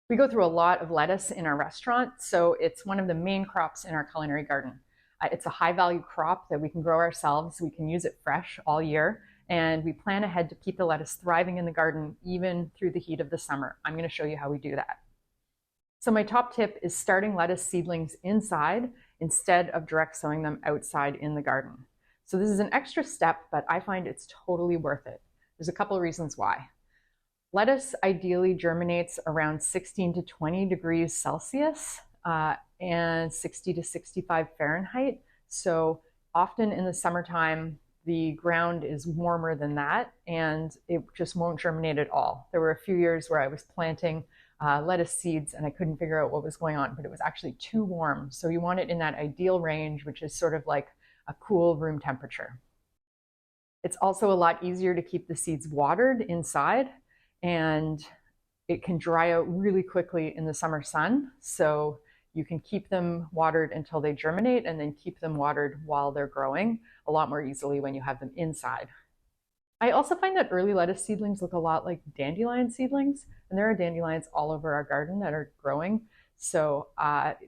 We go through a lot of lettuce in our restaurant, so it's one of the main crops in our culinary garden. It's a high value crop that we can grow ourselves. We can use it fresh all year, and we plan ahead to keep the lettuce thriving in the garden even through the heat of the summer. I'm going to show you how we do that. So my top tip is starting lettuce seedlings inside instead of direct sowing them outside in the garden. So this is an extra step, but I find it's totally worth it. There's a couple of reasons why. Lettuce ideally germinates around 16 to 20 degrees Celsius and 60 to 65 Fahrenheit. So often in the summertime, the ground is warmer than that and it just won't germinate at all. There were a few years where I was planting lettuce seeds and I couldn't figure out what was going on, but it was actually too warm. So you want it in that ideal range, which is sort of like a cool room temperature. It's also a lot easier to keep the seeds watered inside, and it can dry out really quickly in the summer sun. So you can keep them watered until they germinate and then keep them watered while they're growing a lot more easily when you have them inside. I also find that early lettuce seedlings look a lot like dandelion seedlings, and there are dandelions all over our garden that are growing. So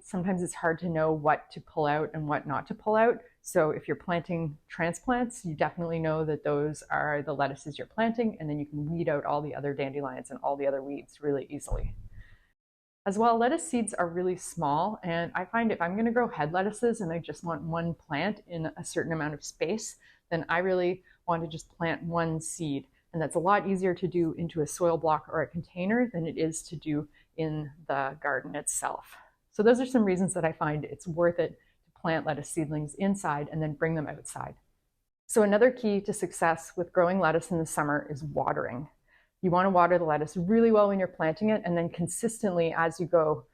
sometimes it's hard to know what to pull out and what not to pull out. So if you're planting transplants, you definitely know that those are the lettuces you're planting, and then you can weed out all the other dandelions and all the other weeds really easily. As well, lettuce seeds are really small, and I find if I'm going to grow head lettuces and I just want one plant in a certain amount of space, then I really want to just plant one seed. And that's a lot easier to do into a soil block or a container than it is to do in the garden itself. So those are some reasons that I find it's worth it to plant lettuce seedlings inside and then bring them outside. So another key to success with growing lettuce in the summer is watering. You want to water the lettuce really well when you're planting it and then consistently as you go,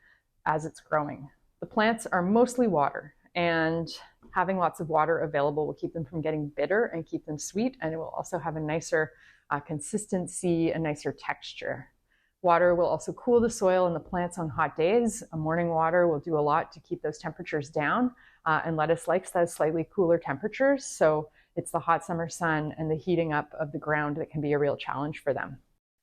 as it's growing. The plants are mostly water, and having lots of water available will keep them from getting bitter and keep them sweet, and it will also have a nicer consistency, a nicer texture. Water will also cool the soil and the plants on hot days. A morning water will do a lot to keep those temperatures down, and lettuce likes those slightly cooler temperatures, so it's the hot summer sun and the heating up of the ground that can be a real challenge for them.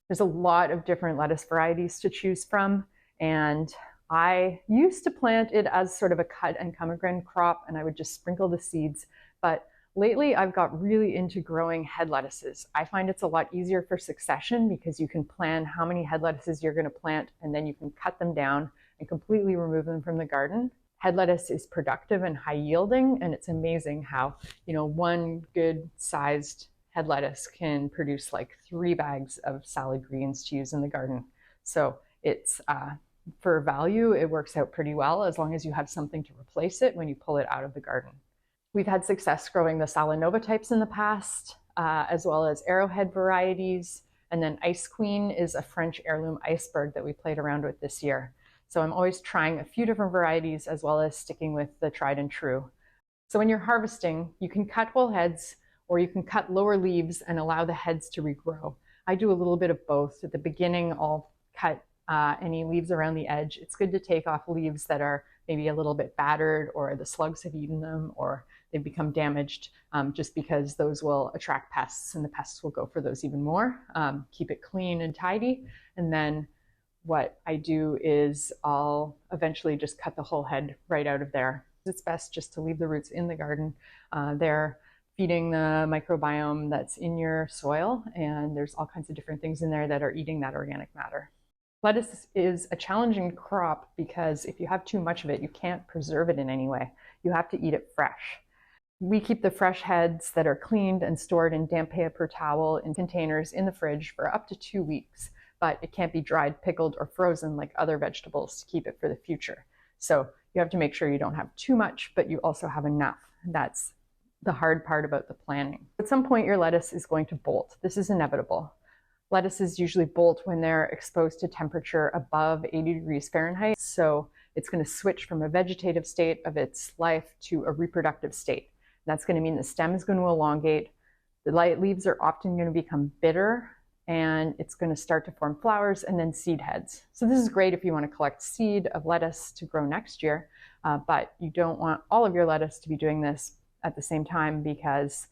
There's a lot of different lettuce varieties to choose from, and I used to plant it as sort of a cut and come again crop, and I would just sprinkle the seeds. But lately I've got really into growing head lettuces. I find it's a lot easier for succession because you can plan how many head lettuces you're going to plant, and then you can cut them down and completely remove them from the garden. Head lettuce is productive and high yielding, and it's amazing how, one good sized head lettuce can produce like 3 bags of salad greens to use in the garden. So it's for value, it works out pretty well as long as you have something to replace it when you pull it out of the garden. We've had success growing the Salanova types in the past, as well as arrowhead varieties. And then Ice Queen is a French heirloom iceberg that we played around with this year. So I'm always trying a few different varieties as well as sticking with the tried and true. So when you're harvesting, you can cut whole heads or you can cut lower leaves and allow the heads to regrow. I do a little bit of both. At the beginning, I'll cut any leaves around the edge. It's good to take off leaves that are maybe a little bit battered or the slugs have eaten them or they've become damaged, just because those will attract pests and the pests will go for those even more. Keep it clean and tidy. And then what I do is I'll eventually just cut the whole head right out of there. It's best just to leave the roots in the garden. They're feeding the microbiome that's in your soil, and there's all kinds of different things in there that are eating that organic matter. Lettuce is a challenging crop because if you have too much of it, you can't preserve it in any way. You have to eat it fresh. We keep the fresh heads that are cleaned and stored in damp paper towel in containers in the fridge for up to 2 weeks, but it can't be dried, pickled, or frozen like other vegetables to keep it for the future. So you have to make sure you don't have too much, but you also have enough. That's the hard part about the planning. At some point, your lettuce is going to bolt. This is inevitable. Lettuces usually bolt when they're exposed to temperature above 80 degrees Fahrenheit. So it's going to switch from a vegetative state of its life to a reproductive state. That's going to mean the stem is going to elongate. The light leaves are often going to become bitter, and it's going to start to form flowers and then seed heads. So this is great if you want to collect seed of lettuce to grow next year, but you don't want all of your lettuce to be doing this at the same time because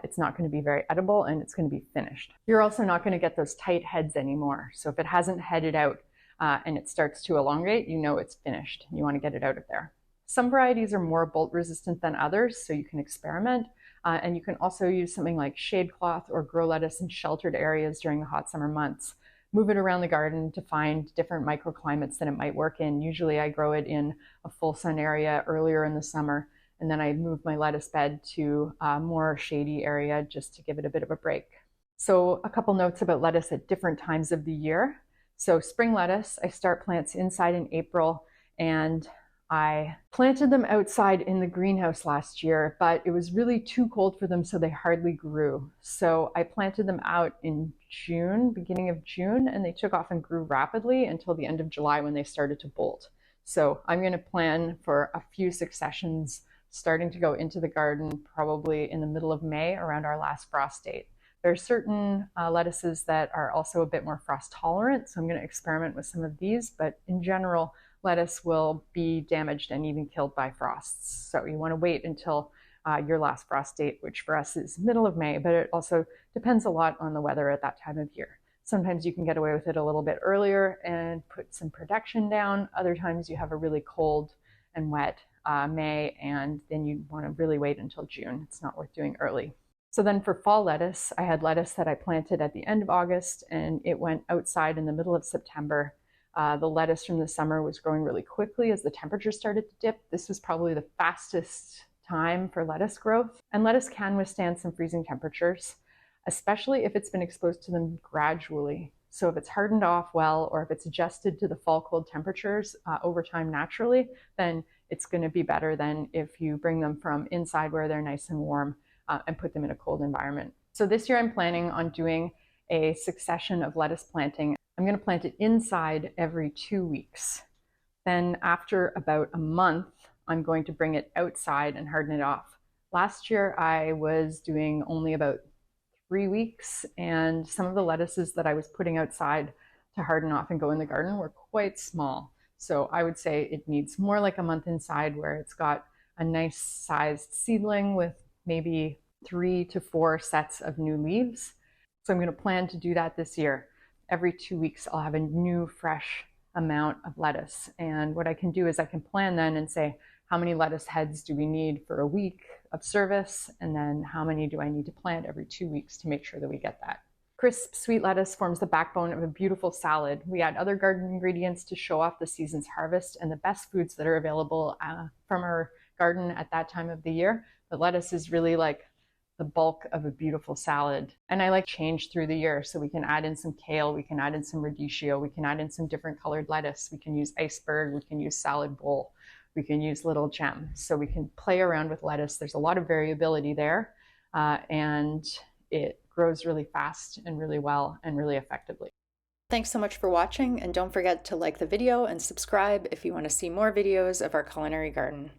it's not going to be very edible and it's going to be finished. You're also not going to get those tight heads anymore. So if it hasn't headed out and it starts to elongate, you know it's finished. You want to get it out of there. Some varieties are more bolt resistant than others, so you can experiment. And you can also use something like shade cloth or grow lettuce in sheltered areas during the hot summer months. Move it around the garden to find different microclimates that it might work in. Usually I grow it in a full sun area earlier in the summer, and then I move my lettuce bed to a more shady area just to give it a bit of a break. So a couple notes about lettuce at different times of the year. So spring lettuce, I start plants inside in April, and I planted them outside in the greenhouse last year, but it was really too cold for them, so they hardly grew. So I planted them out in June, beginning of June, and they took off and grew rapidly until the end of July when they started to bolt. So I'm going to plan for a few successions starting to go into the garden probably in the middle of May around our last frost date. There are certain lettuces that are also a bit more frost tolerant, so I'm going to experiment with some of these, but in general, lettuce will be damaged and even killed by frosts. So you want to wait until your last frost date, which for us is middle of May, but it also depends a lot on the weather at that time of year. Sometimes you can get away with it a little bit earlier and put some protection down. Other times you have a really cold and wet May, and then you want to really wait until June. It's not worth doing early. So then for fall lettuce, I had lettuce that I planted at the end of August, and it went outside in the middle of September. The lettuce from the summer was growing really quickly as the temperature started to dip. This was probably the fastest time for lettuce growth. And lettuce can withstand some freezing temperatures, especially if it's been exposed to them gradually. So if it's hardened off well, or if it's adjusted to the fall cold temperatures over time naturally, then it's going to be better than if you bring them from inside where they're nice and warm and put them in a cold environment. So this year I'm planning on doing a succession of lettuce planting. I'm going to plant it inside every 2 weeks. Then after about a month, I'm going to bring it outside and harden it off. Last year I was doing only about 3 weeks, and some of the lettuces that I was putting outside to harden off and go in the garden were quite small. So I would say it needs more like a month inside, where it's got a nice sized seedling with maybe 3 to 4 sets of new leaves. So I'm going to plan to do that this year. Every 2 weeks, I'll have a new fresh amount of lettuce. And what I can do is I can plan then and say, how many lettuce heads do we need for a week of service? And then how many do I need to plant every 2 weeks to make sure that we get that? Crisp sweet lettuce forms the backbone of a beautiful salad. We add other garden ingredients to show off the season's harvest and the best foods that are available from our garden at that time of the year. But lettuce is really like the bulk of a beautiful salad. And I like change through the year. So we can add in some kale, we can add in some radicchio, we can add in some different colored lettuce, we can use iceberg, we can use salad bowl, we can use little gem. So we can play around with lettuce. There's a lot of variability there, and it grows really fast and really well and really effectively. Thanks so much for watching, and don't forget to like the video and subscribe if you want to see more videos of our culinary garden.